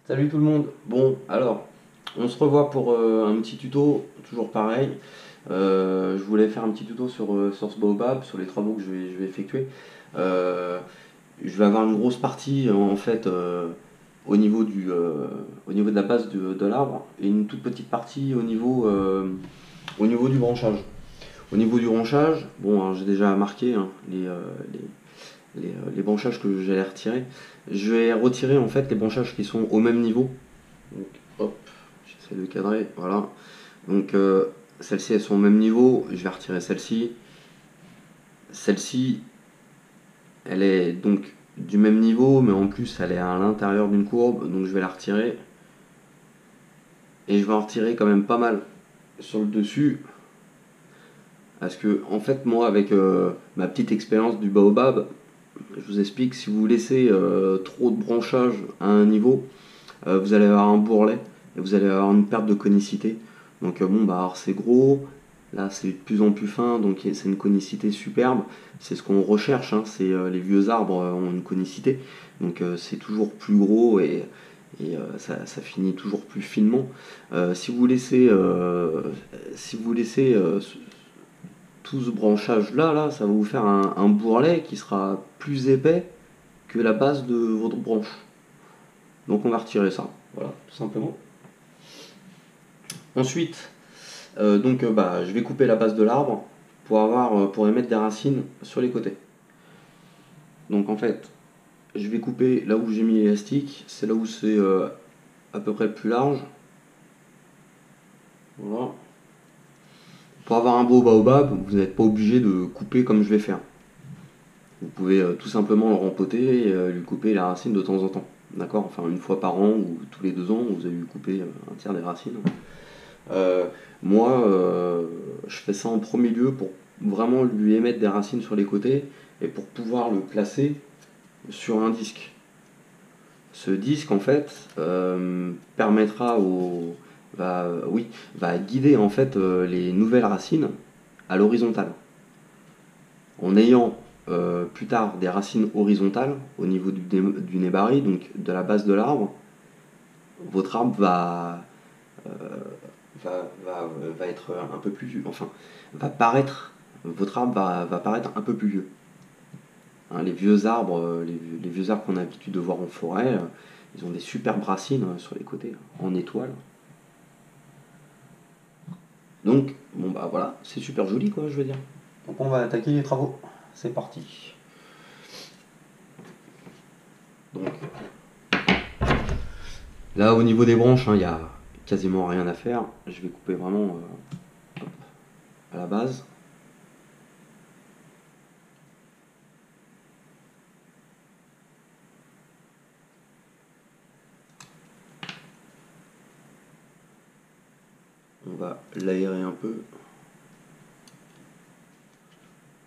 Salut tout le monde. Bon, alors, on se revoit pour un petit tuto, toujours pareil. Je voulais faire un petit tuto sur ce baobab, sur les travaux que je vais effectuer. Euh, je vais avoir une grosse partie en fait au niveau de la base de l'arbre et une toute petite partie au niveau du branchage. Au niveau du branchage, bon, hein, j'ai déjà marqué hein, les branchages que j'allais retirer. Je vais retirer en fait les branchages qui sont au même niveau. Donc, hop, j'essaie de cadrer, voilà. Donc, celles-ci, elles sont au même niveau. Je vais retirer celle-ci. Celle-ci, elle est donc du même niveau, mais en plus, elle est à l'intérieur d'une courbe. Donc, je vais la retirer. Et je vais en retirer quand même pas mal sur le dessus. Parce que, en fait, moi, avec ma petite expérience du baobab, je vous explique, si vous laissez trop de branchage à un niveau, vous allez avoir un bourrelet et vous allez avoir une perte de conicité. Donc bon, bah alors c'est gros, là c'est de plus en plus fin, donc c'est une conicité superbe. C'est ce qu'on recherche, hein, c'est les vieux arbres ont une conicité, donc c'est toujours plus gros et ça finit toujours plus finement. Si vous laissez, tout ce branchage là, ça va vous faire un bourrelet qui sera plus épais que la base de votre branche. Donc on va retirer ça, voilà, tout simplement. Ensuite, je vais couper la base de l'arbre pour émettre des racines sur les côtés. Donc en fait, je vais couper là où j'ai mis l'élastique, c'est là où c'est à peu près le plus large. Voilà. Pour avoir un beau baobab, vous n'êtes pas obligé de couper comme je vais faire. Vous pouvez tout simplement le rempoter et lui couper la racine de temps en temps. D'accord. Enfin, une fois par an ou tous les 2 ans, vous allez lui couper un tiers des racines. Euh, Moi, je fais ça en premier lieu pour vraiment lui émettre des racines sur les côtés et pour pouvoir le placer sur un disque. Ce disque, en fait, permettra va guider en fait les nouvelles racines à l'horizontale. En ayant plus tard des racines horizontales au niveau du nébari, donc de la base de l'arbre, votre arbre euh, va être un peu plus vieux, enfin, votre arbre va paraître un peu plus vieux. Hein, les vieux arbres, les vieux arbres qu'on a l'habitude de voir en forêt, ils ont des superbes racines sur les côtés, en étoile. Donc, bon bah voilà, c'est super joli quoi, je veux dire. Donc on va attaquer les travaux. C'est parti. Donc là, au niveau des branches, il n'y a quasiment rien à faire. Je vais couper vraiment à la base. On va l'aérer un peu.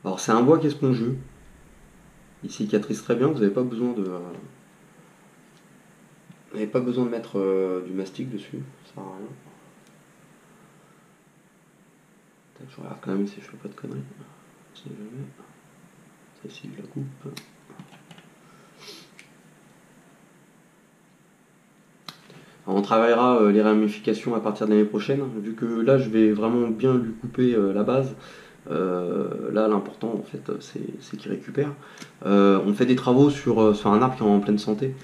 Alors c'est un bois qui est spongieux. Il cicatrise très bien, vous n'avez pas besoin de mettre du mastic dessus, ça sert à rien. Peut-être que je regarde quand même si je fais pas de conneries. Si jamais. Celle-ci je la coupe. Alors, on travaillera les ramifications à partir de l'année prochaine, vu que là je vais vraiment bien lui couper la base. Là l'important en fait c'est qu'il récupère. On fait des travaux sur un arbre qui est en pleine santé.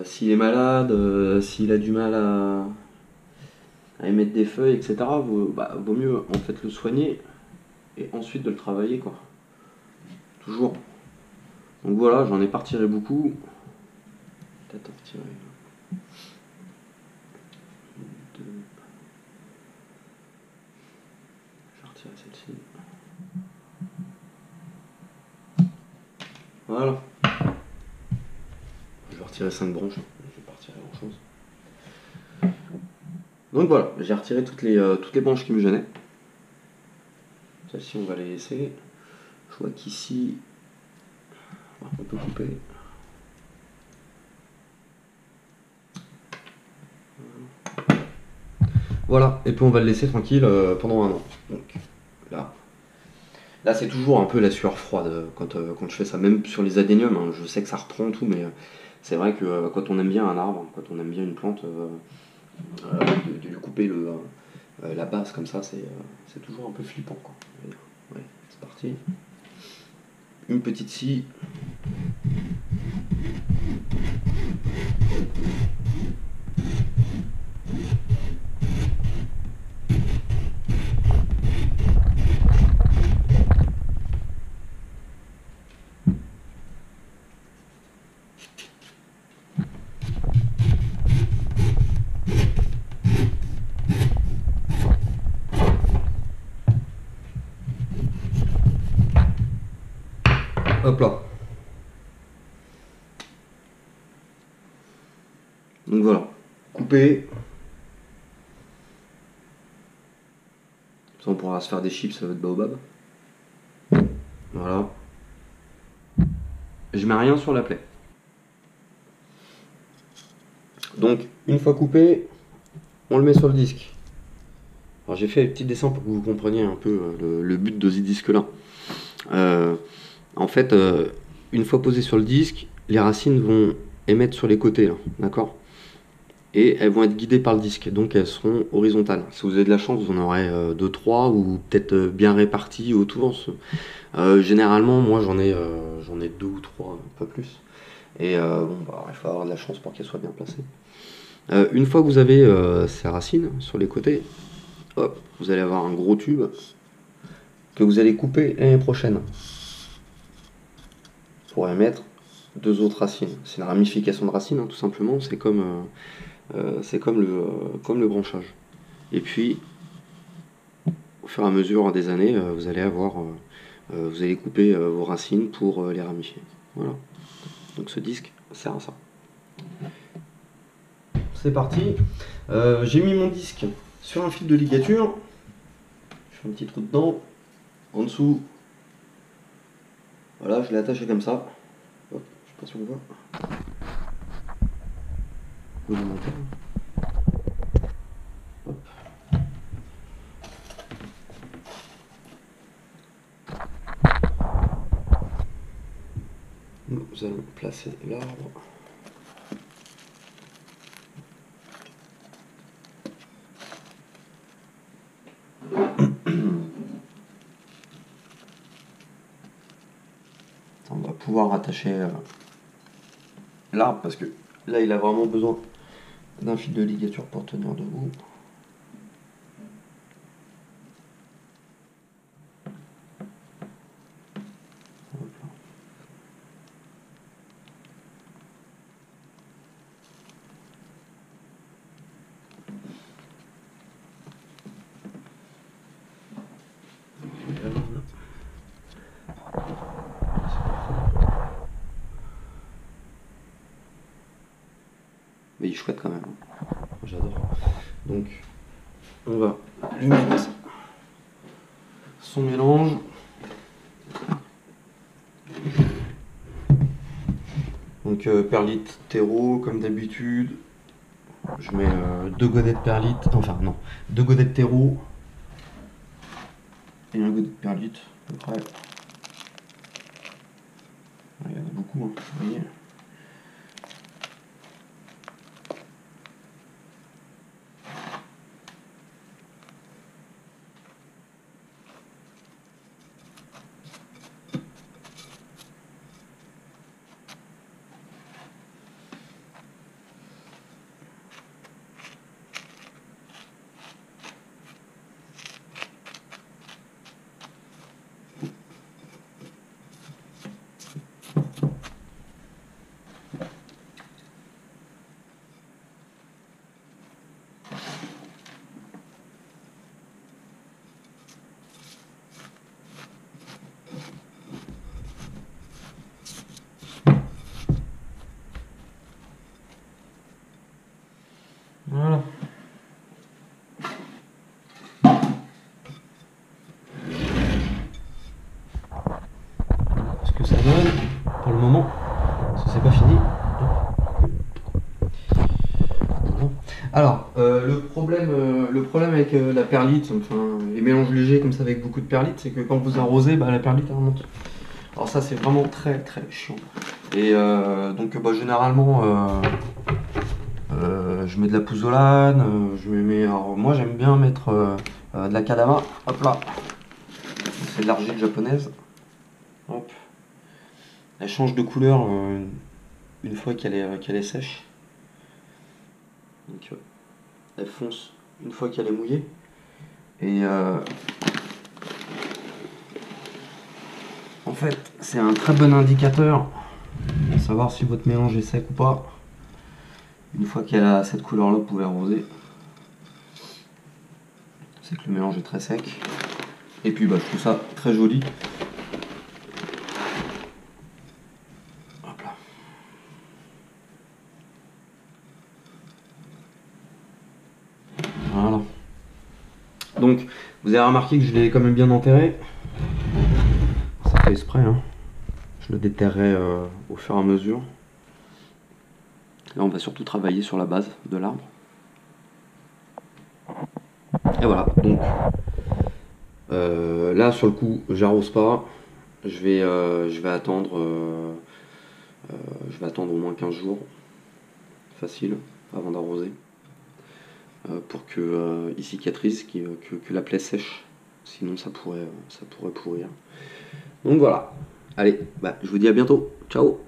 S'il est malade, s'il a du mal à émettre des feuilles, etc., vaut mieux en fait le soigner et ensuite de le travailler quoi. Toujours. Donc voilà, j'en ai pas retiré beaucoup. Peut-être en retirer deux. Je vais retirer celle-ci. Voilà. Je vais retirer 5 branches. Je vais pas retirer grand chose. Donc voilà, j'ai retiré toutes les branches qui me gênaient. Celles-ci on va les laisser. Je vois qu'ici on peut couper. Voilà, et puis on va le laisser tranquille pendant un an. Donc là c'est toujours un peu la sueur froide quand je fais ça, même sur les adéniums. Hein, je sais que ça reprend tout, mais C'est vrai que quand on aime bien un arbre, quand on aime bien une plante, de lui couper la base comme ça, c'est toujours un peu flippant, quoi. Ouais, c'est parti. Une petite scie. Hop là. Donc voilà, couper. Ça, on pourra se faire des chips de baobab. Voilà. Je mets rien sur la plaie. Donc, une fois coupé, on le met sur le disque. Alors j'ai fait un petit dessin pour que vous compreniez un peu le but de ce disque-là. En fait, une fois posé sur le disque, les racines vont émettre sur les côtés, là, d'accord ? Et elles vont être guidées par le disque, donc elles seront horizontales. Si vous avez de la chance, vous en aurez 2-3 ou peut-être bien réparties autour. Généralement, moi j'en ai 2 ou 3, pas plus. Et bon, bah, il faut avoir de la chance pour qu'elles soient bien placées. Une fois que vous avez ces racines sur les côtés, hop, vous allez avoir un gros tube que vous allez couper l'année prochaine pour émettre 2 autres racines. C'est une ramification de racines, hein, tout simplement. C'est comme le branchage. Et puis, au fur et à mesure des années, vous allez couper vos racines pour les ramifier. Voilà. Donc ce disque sert à ça. C'est parti. J'ai mis mon disque sur un fil de ligature. Je fais un petit trou dedans. En dessous. Voilà, je l'ai attaché comme ça. Hop, je sais pas si on voit. Hop. Nous allons placer l'arbre. On va pouvoir attacher l'arbre parce que là il a vraiment besoin d'un fil de ligature pour tenir debout. Mais il est chouette quand même. J'adore. Donc, on va lui mettre son mélange. Donc, perlite terreau, comme d'habitude. Je mets 2 godets de perlite. Enfin, non. 2 godets de terreau. Et 1 godet de perlite, à peu près. Il y en a beaucoup, hein, vous voyez. Voilà. Ce que ça donne pour le moment, parce que c'est pas fini. Voilà. Alors, le problème avec la perlite, enfin les mélanges légers comme ça avec beaucoup de perlite, c'est que quand vous arrosez, bah, la perlite elle remonte. Alors ça c'est vraiment très très chiant. Et donc généralement je mets de la pouzzolane, je mets, alors moi j'aime bien mettre de la kadama, hop là, c'est de l'argile japonaise, hop. Elle change de couleur une fois qu'elle est sèche, donc elle fonce une fois qu'elle est mouillée, et en fait c'est un très bon indicateur pour savoir si votre mélange est sec ou pas. Une fois qu'elle a cette couleur là, vous pouvez arroser. C'est que le mélange est très sec. Et puis je trouve ça très joli. Hop là. Voilà. Donc vous avez remarqué que je l'ai quand même bien enterré. Ça fait exprès, hein. Je le déterrerai au fur et à mesure. Là on va surtout travailler sur la base de l'arbre. Et voilà, donc là sur le coup j'arrose pas. Je vais attendre au moins 15 jours facile avant d'arroser pour que il cicatrise, que la plaie sèche, sinon ça pourrait pourrir. Donc voilà, allez, je vous dis à bientôt, ciao.